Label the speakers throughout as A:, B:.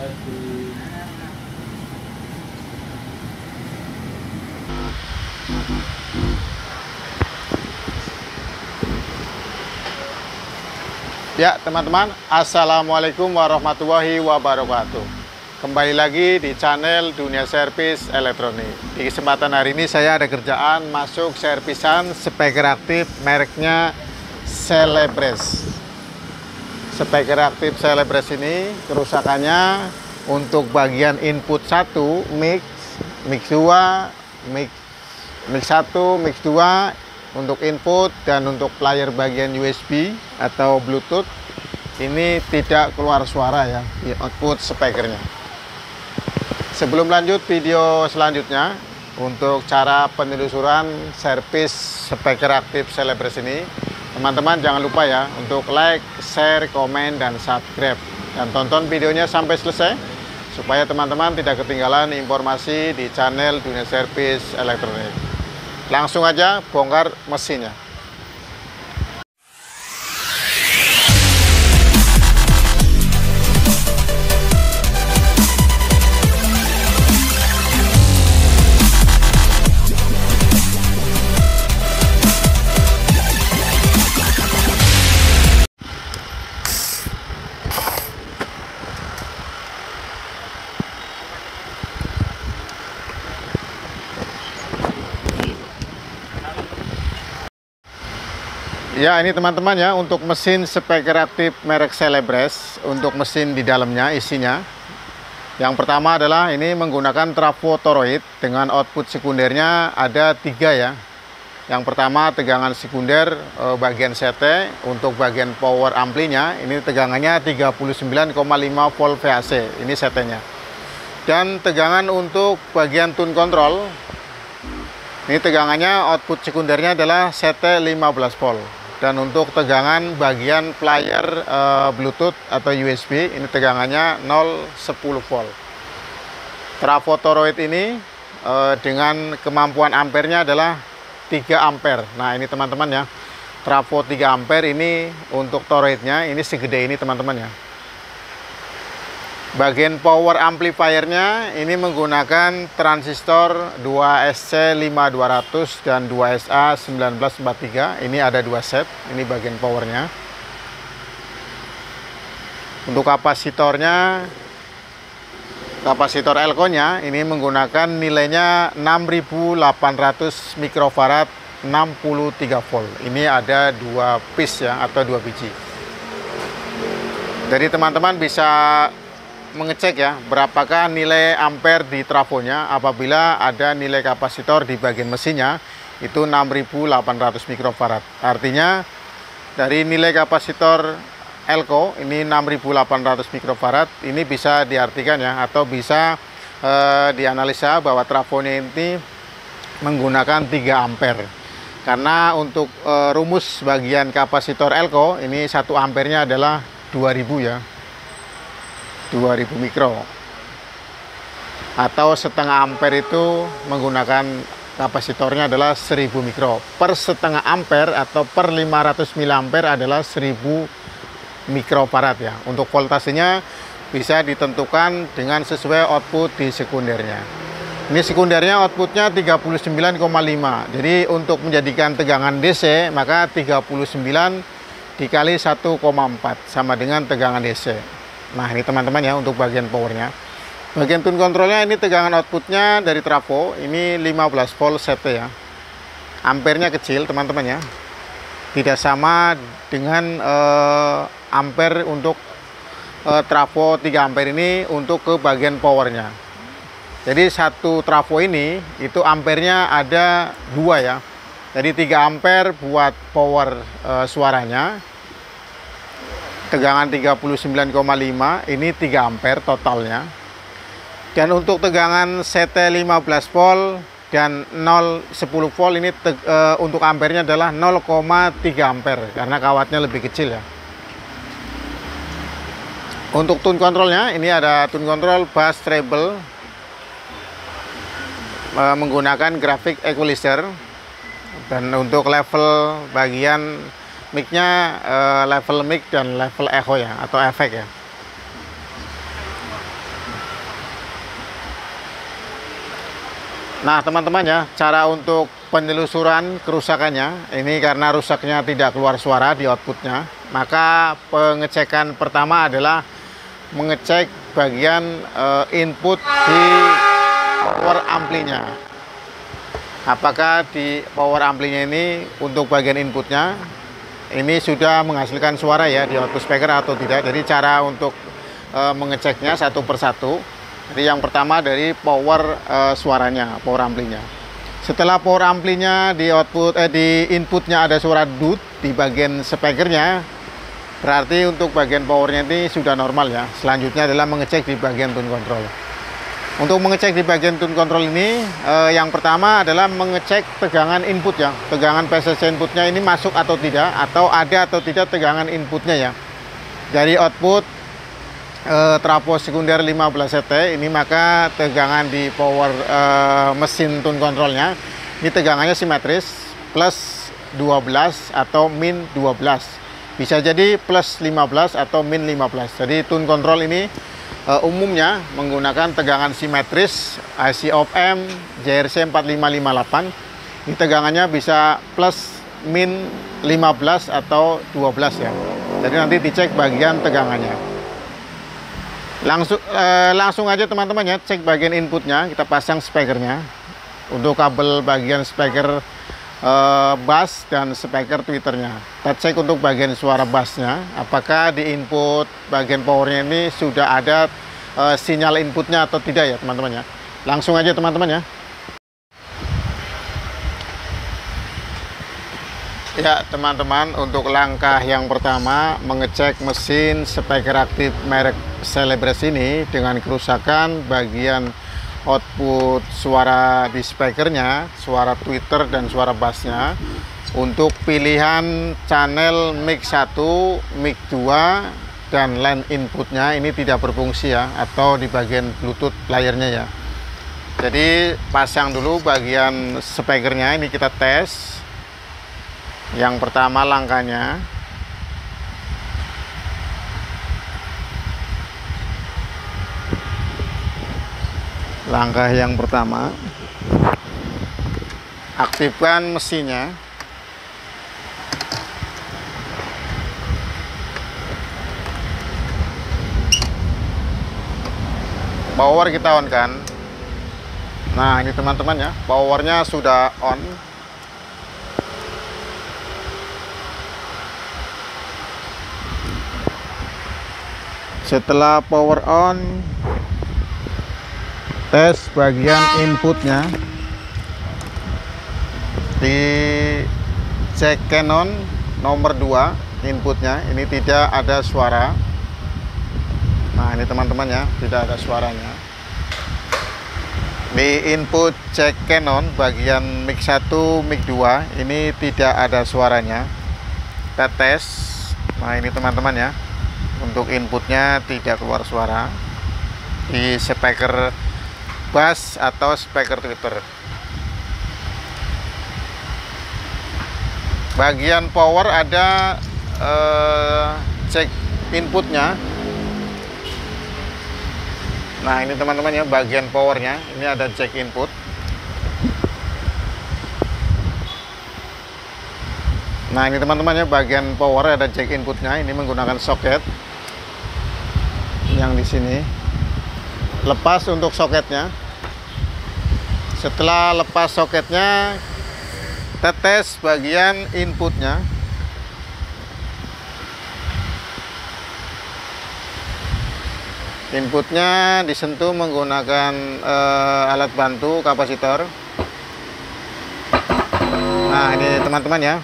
A: Ya teman-teman, assalamualaikum warahmatullahi wabarakatuh. Kembali lagi di channel Dunia Servis Elektronik. Di kesempatan hari ini saya ada kerjaan masuk servisan speaker aktif mereknya Celebres. Speaker aktif Celebres ini kerusakannya untuk bagian input 1 mix 2, mix 1, mix 2 untuk input, dan untuk player bagian USB atau Bluetooth ini tidak keluar suara ya di output speakernya. Sebelum lanjut video selanjutnya, untuk cara penelusuran servis speaker aktif Celebres ini, teman-teman jangan lupa ya untuk like, share, komen, dan subscribe, dan tonton videonya sampai selesai supaya teman-teman tidak ketinggalan informasi di channel Dunia Servis Elektronik. Langsung aja bongkar mesinnya. Ya, ini teman-teman ya, untuk mesin speaker aktif merek Celebres, untuk mesin di dalamnya isinya. Yang pertama adalah ini menggunakan trafo toroid dengan output sekundernya ada 3 ya. Yang pertama tegangan sekunder bagian CT, untuk bagian power amplinya ini tegangannya 39,5 volt VAC, ini CT-nya. Dan tegangan untuk bagian tune control, ini tegangannya output sekundernya adalah CT 15 volt. Dan untuk tegangan bagian player Bluetooth atau USB ini tegangannya 0,10 volt. Trafo toroid ini dengan kemampuan ampernya adalah 3 ampere. Nah ini teman-teman ya, trafo 3 ampere ini untuk toroidnya ini segede ini teman-teman ya. Bagian power amplifiernya ini menggunakan transistor 2SC5200 dan 2SA1943. Ini ada 2 set, ini bagian powernya. Untuk kapasitornya, kapasitor elko-nya ini menggunakan nilainya 6800 mikrofarad 63 volt. Ini ada 2 piece ya, atau 2 biji. Jadi teman-teman bisa mengecek ya berapakah nilai ampere di trafonya apabila ada nilai kapasitor di bagian mesinnya itu 6800 mikrofarad. Artinya dari nilai kapasitor elko ini 6800 mikrofarad, ini bisa diartikan ya, atau bisa dianalisa bahwa trafonya ini menggunakan 3 ampere. Karena untuk rumus bagian kapasitor elko ini 1 ampernya adalah 2000 ya, 2000 mikro, atau setengah ampere itu menggunakan kapasitornya adalah 1000 mikro. Per setengah ampere atau per 500 mAh adalah 1000 mikrofarad ya. Untuk voltasenya bisa ditentukan dengan sesuai output di sekundernya. Ini sekundernya outputnya 39,5. Jadi untuk menjadikan tegangan DC maka 39 dikali 1,4 sama dengan tegangan DC. Nah ini teman-teman ya untuk bagian powernya. Bagian tune controlnya ini tegangan outputnya dari trafo ini 15 volt CT ya. Ampernya kecil teman-teman ya, tidak sama dengan ampere untuk trafo 3 ampere ini untuk ke bagian powernya. Jadi satu trafo ini itu ampernya ada 2 ya. Jadi 3 ampere buat power suaranya, tegangan 39,5, ini 3 ampere totalnya. Dan untuk tegangan CT 15 volt dan 0,10 volt ini untuk ampernya adalah 0,3 ampere karena kawatnya lebih kecil ya. Untuk tune controlnya ini ada tune control bass treble menggunakan grafik equalizer, dan untuk level bagian mic-nya level mic dan level echo ya, atau efek ya. Nah teman-teman ya, cara untuk penelusuran kerusakannya, ini karena rusaknya tidak keluar suara di outputnya, maka pengecekan pertama adalah mengecek bagian input di power amplinya. Apakah di power amplinya ini untuk bagian inputnya ini sudah menghasilkan suara ya di output speaker atau tidak. Jadi cara untuk mengeceknya satu persatu. Jadi yang pertama dari power suaranya, power amplinya. Setelah power amplinya di output di inputnya ada suara dut di bagian speakernya, berarti untuk bagian powernya ini sudah normal ya. Selanjutnya adalah mengecek di bagian tune control. Untuk mengecek di bagian tune control ini, yang pertama adalah mengecek tegangan input ya. Tegangan PCC inputnya ini masuk atau tidak, atau ada atau tidak tegangan inputnya ya. Dari output trafo sekunder 15 CT ini, maka tegangan di power mesin tune controlnya ini tegangannya simetris plus 12 atau min 12, bisa jadi plus 15 atau min 15. Jadi tune control ini umumnya menggunakan tegangan simetris IC of M JRC 4558. Ini tegangannya bisa plus min 15 atau 12 ya. Jadi nanti dicek bagian tegangannya. Langsung aja teman-teman ya, cek bagian inputnya, kita pasang speakernya. Untuk kabel bagian speaker bass dan speaker tweeternya, kita cek untuk bagian suara bassnya, apakah di input bagian powernya ini sudah ada sinyal inputnya atau tidak ya teman-teman ya. Langsung aja teman-teman ya. Ya teman-teman, untuk langkah yang pertama mengecek mesin speaker aktif merek Celebres ini dengan kerusakan bagian output suara di speakernya, suara tweeter dan suara bassnya. Untuk pilihan channel mic 1, mic 2 dan line inputnya ini tidak berfungsi ya, atau di bagian Bluetooth layarnya ya. Jadi pasang dulu bagian speakernya, ini kita tes. Yang pertama langkahnya yang pertama, aktifkan mesinnya. Power kita on kan. Nah ini teman-teman ya, powernya sudah on. Setelah power on, tes bagian inputnya. Di cek Canon nomor 2 inputnya, ini tidak ada suara. Nah ini teman-teman ya, tidak ada suaranya. Di input cek Canon bagian mic 1, mic 2 ini tidak ada suaranya. Kita tes. Nah ini teman-teman ya, untuk inputnya tidak keluar suara di speaker bass atau speaker tweeter. Bagian power ada cek inputnya. Nah ini teman-teman ya, bagian powernya ini ada cek input. Nah ini teman-teman ya, bagian power ada cek inputnya. Ini menggunakan soket yang di sini. Lepas untuk soketnya. Setelah lepas soketnya, tetes bagian inputnya. Inputnya disentuh menggunakan alat bantu kapasitor. Nah ini teman-teman ya,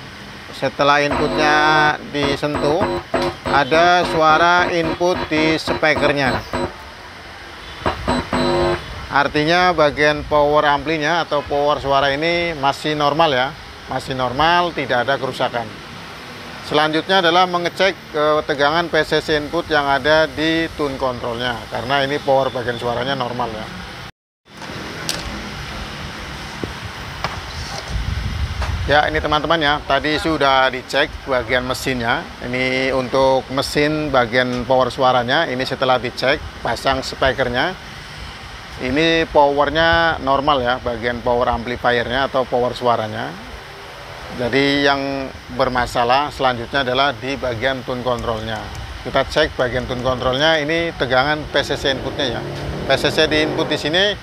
A: setelah inputnya disentuh, ada suara input di speakernya. Artinya bagian power amplinya atau power suara ini masih normal ya, masih normal, tidak ada kerusakan. Selanjutnya adalah mengecek tegangan PCC input yang ada di tune controlnya, karena ini power bagian suaranya normal ya. Ya ini teman-teman ya, tadi sudah dicek bagian mesinnya. Ini untuk mesin bagian power suaranya, ini setelah dicek, pasang speakernya. Ini powernya normal ya, bagian power amplifiernya atau power suaranya. Jadi yang bermasalah selanjutnya adalah di bagian tune controlnya. Kita cek bagian tune controlnya, ini tegangan PCC inputnya ya. PCC di input di sini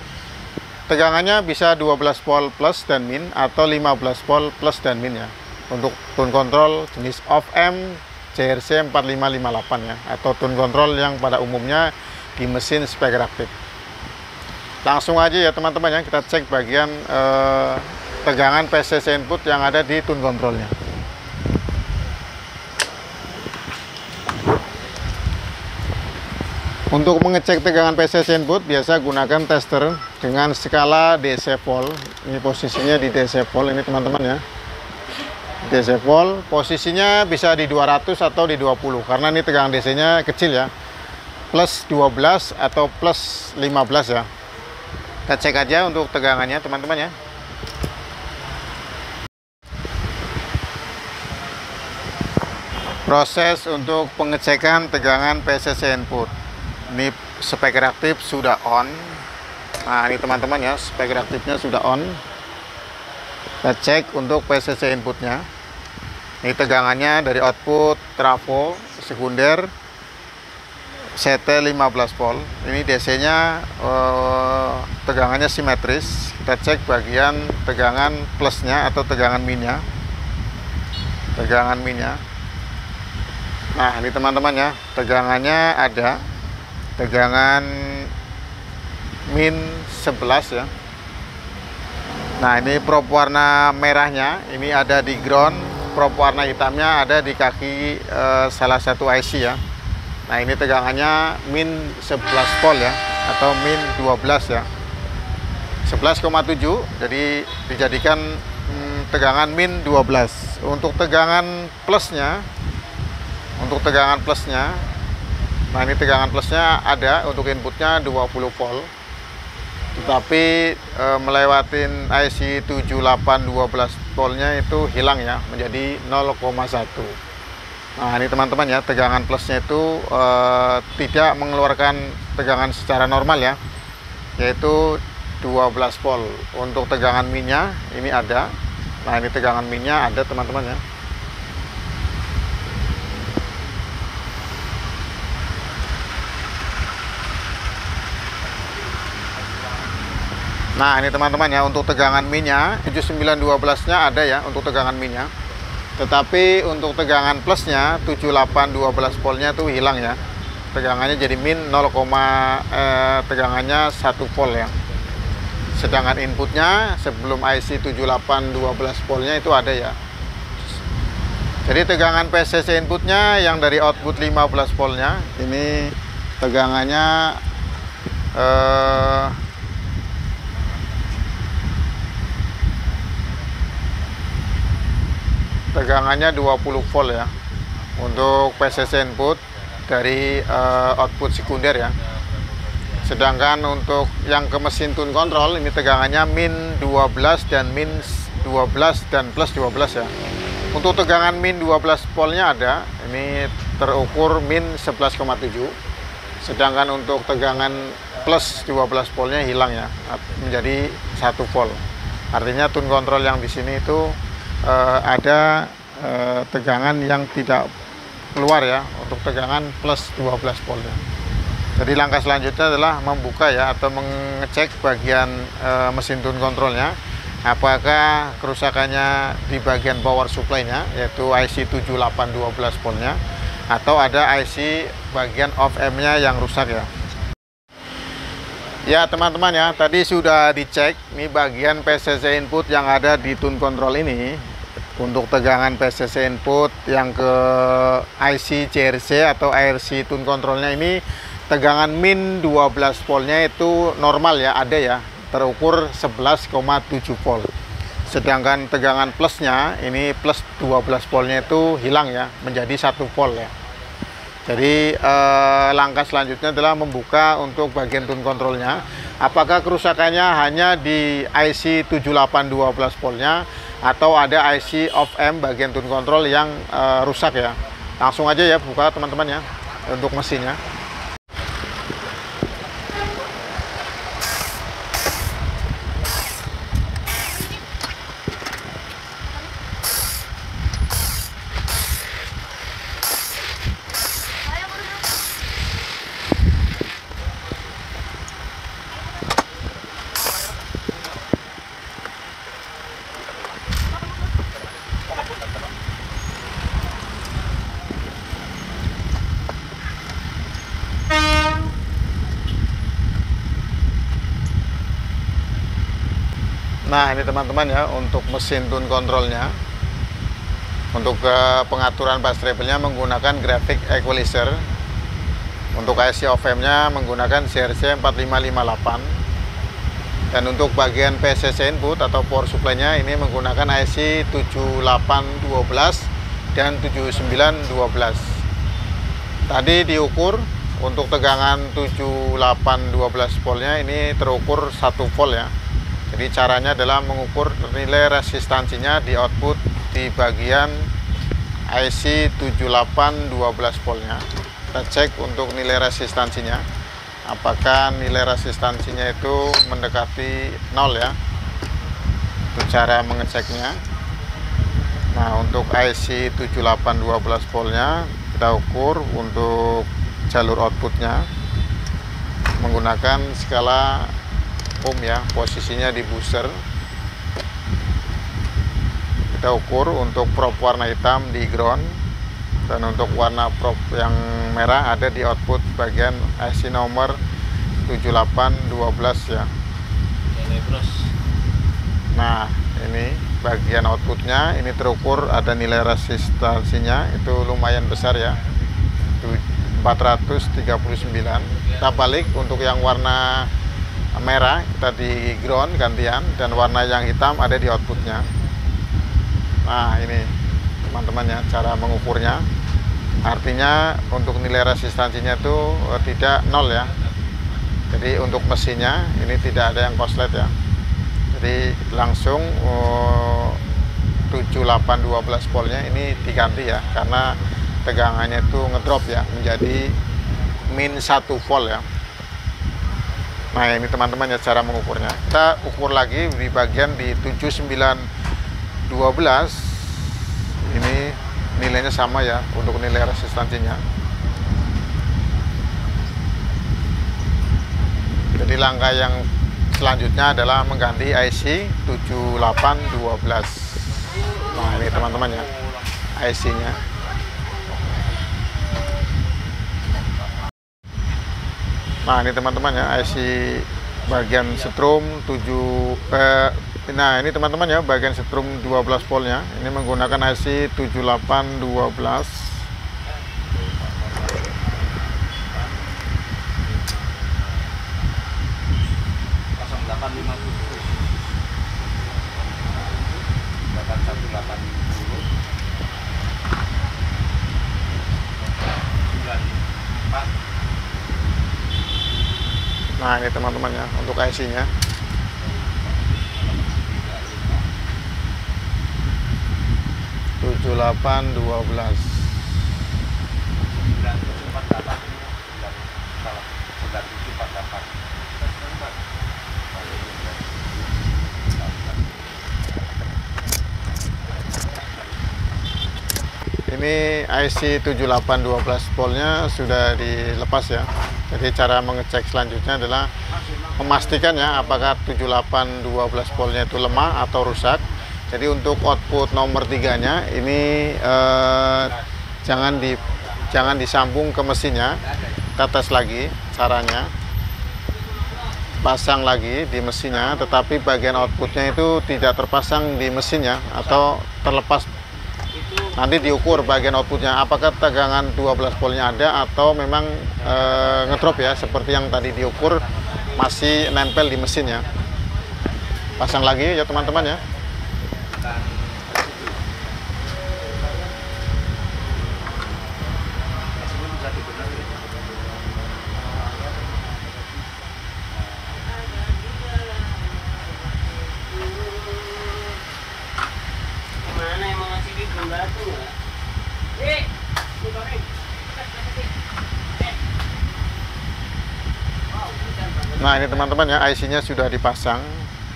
A: tegangannya bisa 12 volt plus dan min atau 15 volt plus dan min ya. Untuk tune control jenis off-amp JRC 4558 ya, atau tune control yang pada umumnya di mesin speaker aktif. Langsung aja ya teman-teman ya, kita cek bagian tegangan PCC input yang ada di tune controlnya. Untuk mengecek tegangan PCC input biasa gunakan tester dengan skala DC volt. Ini posisinya di DC volt ini teman-teman ya. DC volt posisinya bisa di 200 atau di 20 karena ini tegangan DC-nya kecil ya. Plus 12 atau plus 15 ya. Kita cek aja untuk tegangannya teman-teman ya. Proses untuk pengecekan tegangan PCC input. Ini speaker aktif sudah on. Nah ini teman-teman ya, speaker aktifnya sudah on. Kita cek untuk PCC inputnya. Ini tegangannya dari output trafo sekunder CT 15 volt. Ini DC-nya tegangannya simetris. Kita cek bagian tegangan plusnya atau tegangan minnya. Tegangan minnya. Nah, ini teman-teman ya, tegangannya ada tegangan min 11 ya. Nah, ini prop warna merahnya ini ada di ground, prop warna hitamnya ada di kaki salah satu IC ya. Nah ini tegangannya min 11 volt ya, atau min 12 ya, 11,7, jadi dijadikan tegangan min 12. Untuk tegangan plusnya, nah ini tegangan plusnya ada untuk inputnya 20 volt, tetapi melewatin IC 7812 voltnya itu hilang ya, menjadi 0,1. Nah ini teman-teman ya, tegangan plusnya itu tidak mengeluarkan tegangan secara normal ya, yaitu 12 volt. Untuk tegangan minnya ini ada. Nah ini tegangan minnya ada teman-teman ya. Nah ini teman-teman ya, untuk tegangan minnya 7912 nya ada ya untuk tegangan minnya. Tetapi untuk tegangan plusnya 7812 voltnya itu hilang ya. Tegangannya jadi min 0, tegangannya 1 volt ya. Sedangkan inputnya sebelum IC 7812 voltnya itu ada ya. Jadi tegangan PCC inputnya yang dari output 15 voltnya ini tegangannya tegangannya 20 volt ya untuk PCC input dari output sekunder ya. Sedangkan untuk yang ke mesin tune control ini tegangannya min 12 dan min 12 dan plus 12 ya. Untuk tegangan min 12 voltnya ada, ini terukur min 11,7. Sedangkan untuk tegangan plus 12 voltnya hilang ya, menjadi 1 volt. Artinya tune control yang di sini itu ada tegangan yang tidak keluar ya, untuk tegangan plus 12 volt ya. Jadi langkah selanjutnya adalah membuka ya, atau mengecek bagian mesin tune controlnya, apakah kerusakannya di bagian power supply-nya, yaitu IC 7812 voltnya, atau ada IC bagian off-amp-nya yang rusak ya. Ya teman-teman ya, tadi sudah dicek nih bagian PCC input yang ada di tune control ini. Untuk tegangan PCC input yang ke IC JRC atau IRC tune controlnya ini tegangan min 12 voltnya itu normal ya, ada ya, terukur 11,7 volt. Sedangkan tegangan plusnya ini plus 12 voltnya itu hilang ya, menjadi 1 volt ya. Jadi langkah selanjutnya adalah membuka untuk bagian tune controlnya, apakah kerusakannya hanya di IC 7812 voltnya atau ada IC off-amp bagian tune control yang rusak ya. Langsung aja ya buka teman-teman ya untuk mesinnya. Nah ini teman-teman ya, untuk mesin tune kontrolnya, untuk pengaturan bus treble-nya menggunakan graphic equalizer. Untuk IC OFM-nya menggunakan CRC 4558. Dan untuk bagian PCC input atau power supply-nya ini menggunakan IC 7812 dan 7912. Tadi diukur untuk tegangan 7812 voltnya ini terukur 1 volt ya. Jadi caranya adalah mengukur nilai resistansinya di output di bagian IC 7812 voltnya. Kita cek untuk nilai resistansinya, apakah nilai resistansinya itu mendekati 0 ya. Itu cara mengeceknya. Nah untuk IC 7812 voltnya kita ukur untuk jalur outputnya menggunakan skala ohm ya, posisinya di booster. Kita ukur untuk probe warna hitam di ground, dan untuk warna probe yang merah ada di output bagian IC nomor 7812 ya. Nah ini bagian outputnya ini terukur, ada nilai resistansinya itu lumayan besar ya, 439. Kita balik untuk yang warna merah kita di ground gantian, dan warna yang hitam ada di outputnya. Nah ini teman-teman ya cara mengukurnya, artinya untuk nilai resistansinya itu tidak 0 ya. Jadi untuk mesinnya ini tidak ada yang korslet ya, jadi langsung 7812 voltnya ini diganti ya, karena tegangannya itu ngedrop ya menjadi min 1 volt ya. Nah ini teman-teman ya cara mengukurnya. Kita ukur lagi di bagian di 7912, ini nilainya sama ya untuk nilai resistansinya. Jadi langkah yang selanjutnya adalah mengganti IC 7812. Nah ini teman-teman ya IC nya. Nah ini teman-teman ya IC bagian setrum 7 nah ini teman-teman ya bagian setrum 12 voltnya ini menggunakan IC 7812. Nah ini teman-teman ya untuk IC nya. Ini IC 7812 voltnya sudah dilepas ya. Jadi cara mengecek selanjutnya adalah memastikan ya apakah 7812 voltnya itu lemah atau rusak. Jadi untuk output nomor 3 nya ini jangan disambung ke mesinnya. Kita tes lagi caranya. Pasang lagi di mesinnya, tetapi bagian outputnya itu tidak terpasang di mesinnya atau terlepas. Nanti diukur bagian outputnya apakah tegangan 12 voltnya ada atau memang ngedrop ya, seperti yang tadi diukur masih nempel di mesinnya. Pasang lagi ya teman-teman ya. Nah ini teman-teman ya IC-nya sudah dipasang,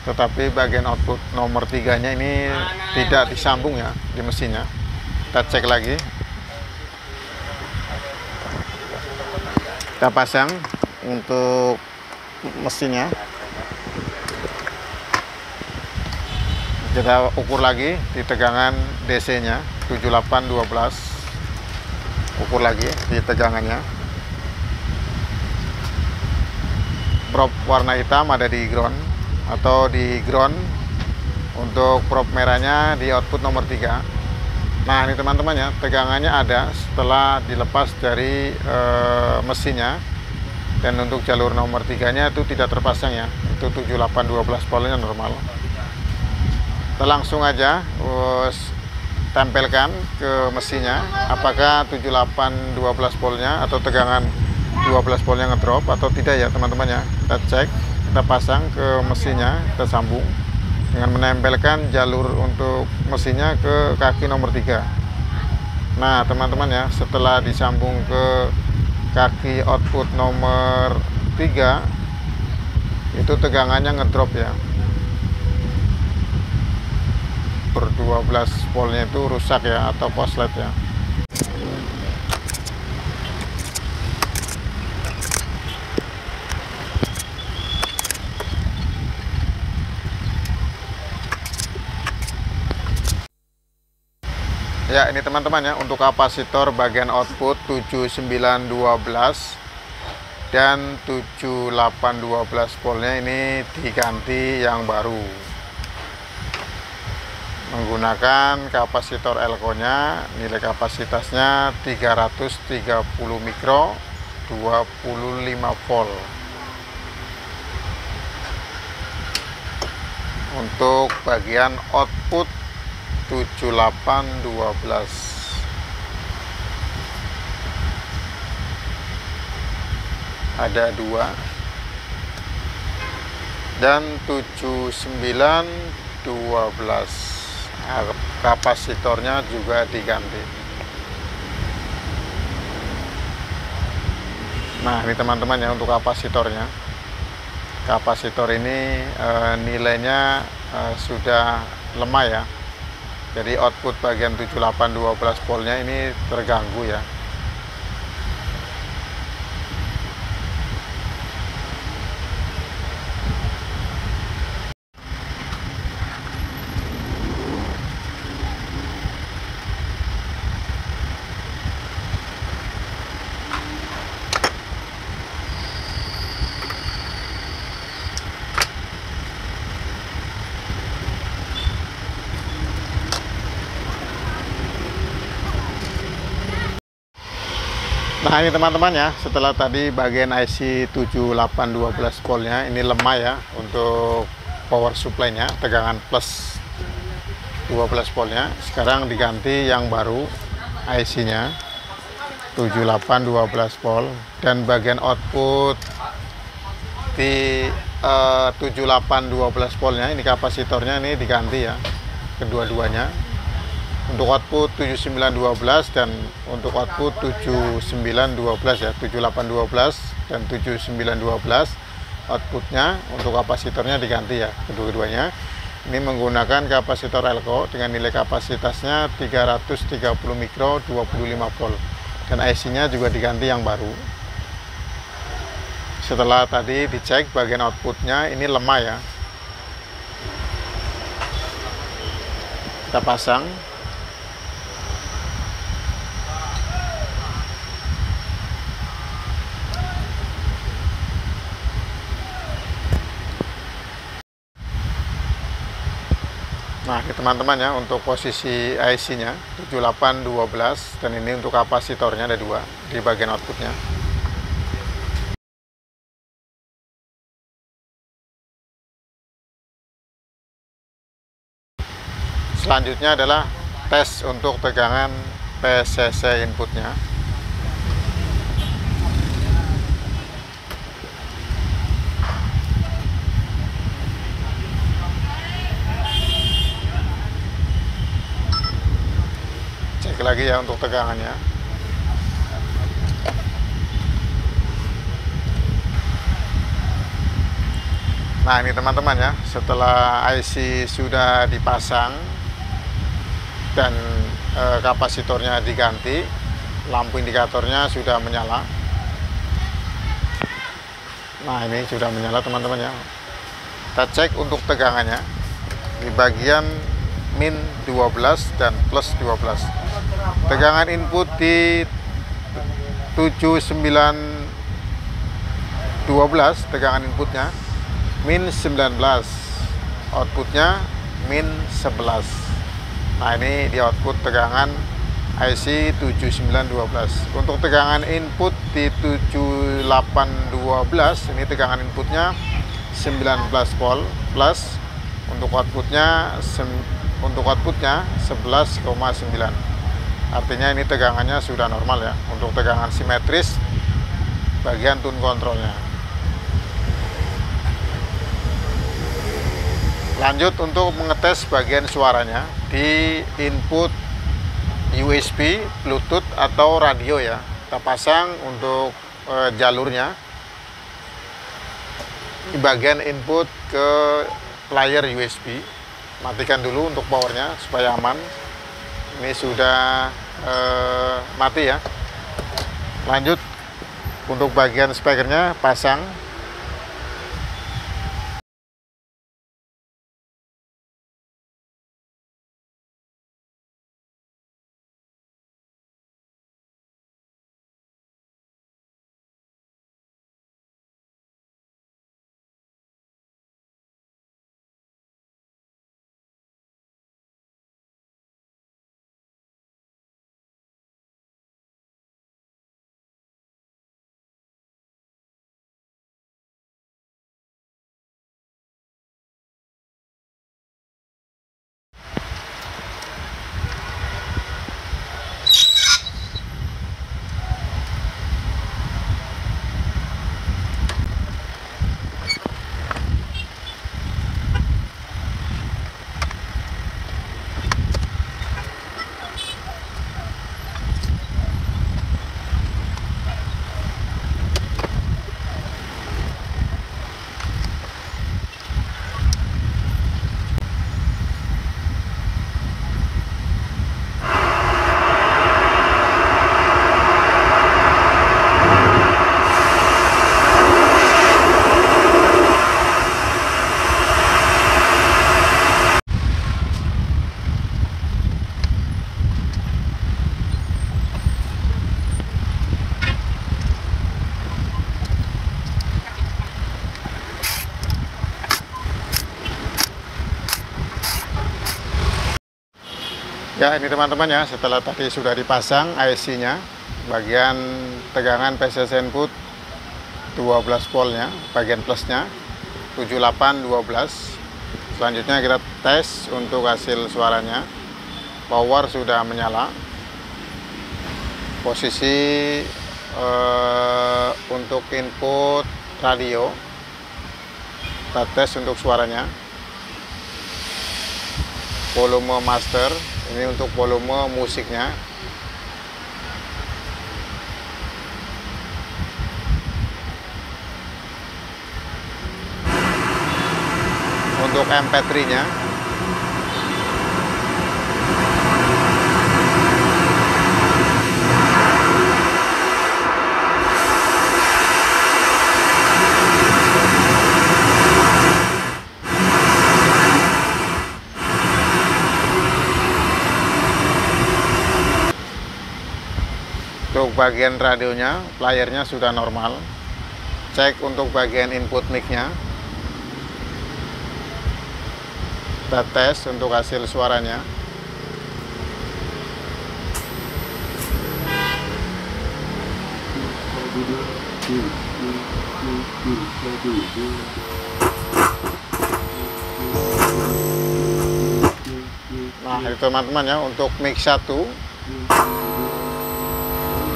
A: tetapi bagian output nomor 3 nya ini tidak disambung ya di mesinnya. Kita cek lagi. Kita pasang untuk mesinnya. Kita ukur lagi di tegangan DC nya 7812. Ukur lagi di tegangannya. Probe warna hitam ada di ground atau di ground Untuk probe merahnya di output nomor 3. Nah ini teman-teman ya, tegangannya ada setelah dilepas dari mesinnya. Dan untuk jalur nomor 3 nya itu tidak terpasang ya, itu 7812 voltnya normal. Kita langsung aja tempelkan ke mesinnya apakah 7812 voltnya atau tegangan 12 voltnya ngedrop atau tidak ya teman-teman ya. Kita cek, kita pasang ke mesinnya, kita sambung dengan menempelkan jalur untuk mesinnya ke kaki nomor 3. Nah teman-teman ya, setelah disambung ke kaki output nomor 3 itu tegangannya ngedrop ya, per 12 voltnya itu rusak ya atau korslet ya. Ya ini teman-teman ya, untuk kapasitor bagian output 7912 dan 7812 voltnya ini diganti yang baru menggunakan kapasitor Elco nya. Nilai kapasitasnya 330 mikro 25 volt. Untuk bagian output 7812 ada 2 dan 7912 kapasitornya juga diganti. Nah ini teman-teman ya, untuk kapasitornya, kapasitor ini nilainya sudah lemah ya. Jadi output bagian 7812 voltnya ini terganggu ya. Nah ini teman-teman ya, setelah tadi bagian IC 7812 voltnya ini lemah ya untuk power supply nya, tegangan plus 12 voltnya. Sekarang diganti yang baru IC nya 7812 volt, dan bagian output di 7812 voltnya ini kapasitornya ini diganti ya, kedua-duanya. Untuk output 7912 dan untuk output 7912 ya, 7812 dan 7912 outputnya untuk kapasitornya diganti ya, kedua-duanya. Ini menggunakan kapasitor Elco dengan nilai kapasitasnya 330 mikro 25 volt, dan IC nya juga diganti yang baru. Setelah tadi dicek bagian outputnya ini lemah ya, kita pasang. Nah ini teman-teman ya, untuk posisi IC nya 7812, dan ini untuk kapasitornya ada 2 di bagian outputnya. Selanjutnya adalah tes untuk tegangan PCC inputnya. Cek lagi ya untuk tegangannya. Nah ini teman-teman ya, setelah IC sudah dipasang dan kapasitornya diganti, lampu indikatornya sudah menyala. Nah ini sudah menyala teman-teman ya. Kita cek untuk tegangannya di bagian min 12 dan plus 12. Tegangan input di 7912, tegangan inputnya min 19, outputnya min 11. Nah, ini di output tegangan IC 7912. Untuk tegangan input di 7812, ini tegangan inputnya 19 volt plus, untuk outputnya 11,9. Artinya ini tegangannya sudah normal ya. Untuk tegangan simetris bagian tune kontrolnya. Lanjut untuk mengetes bagian suaranya di input USB, Bluetooth atau radio ya. Kita pasang untuk jalurnya di bagian input ke player USB. Matikan dulu untuk powernya supaya aman. Ini sudah mati ya. Lanjut untuk bagian speakernya pasang. Ya, ini teman-teman ya, setelah tadi sudah dipasang IC-nya, bagian tegangan PCS input 12 voltnya, bagian plusnya 7812. Selanjutnya kita tes untuk hasil suaranya. Power sudah menyala. Posisi untuk input radio, kita tes untuk suaranya. Volume master, ini untuk volume musiknya. Untuk MP3-nya. Untuk bagian radionya, playernya sudah normal. Cek untuk bagian input mic-nya. Kita tes untuk hasil suaranya. Nah, itu teman-teman ya, untuk mic 1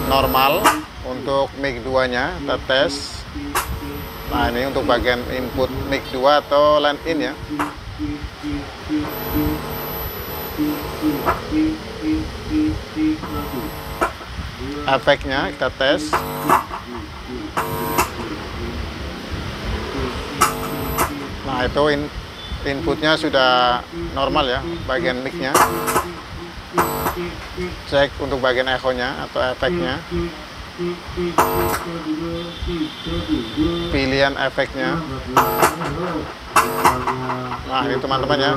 A: normal, untuk mic 2-nya kita tes. Nah, ini untuk bagian input mic 2 atau line in ya. Efeknya kita tes. Nah, itu inputnya sudah normal ya, bagian mic-nya. Cek untuk bagian echo-nya atau efeknya. Pilihan efeknya. Nah, ini teman-teman ya.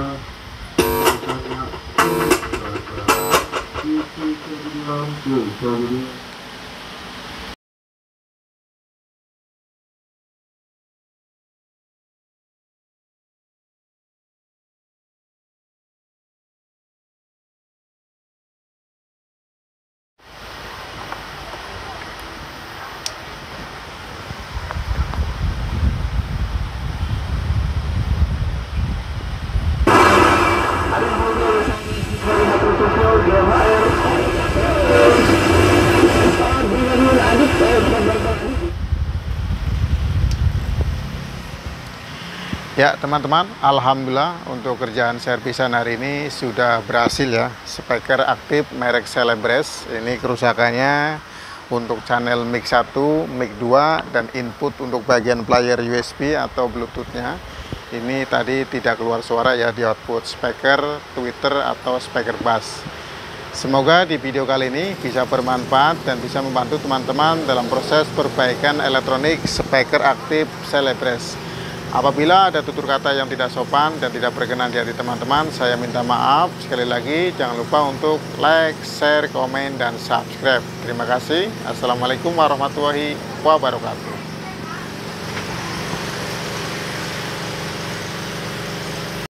A: Ya teman-teman, alhamdulillah untuk kerjaan servisan hari ini sudah berhasil ya. Speaker aktif merek Celebres. Ini kerusakannya untuk channel mic 1, mic 2, dan input untuk bagian player USB atau Bluetooth-nya. Ini tadi tidak keluar suara ya di output speaker, tweeter, atau speaker bass. Semoga di video kali ini bisa bermanfaat dan bisa membantu teman-teman dalam proses perbaikan elektronik speaker aktif Celebres. Apabila ada tutur kata yang tidak sopan dan tidak berkenan di hati teman-teman, saya minta maaf. Sekali lagi, jangan lupa untuk like, share, komen, dan subscribe. Terima kasih. Assalamualaikum warahmatullahi wabarakatuh.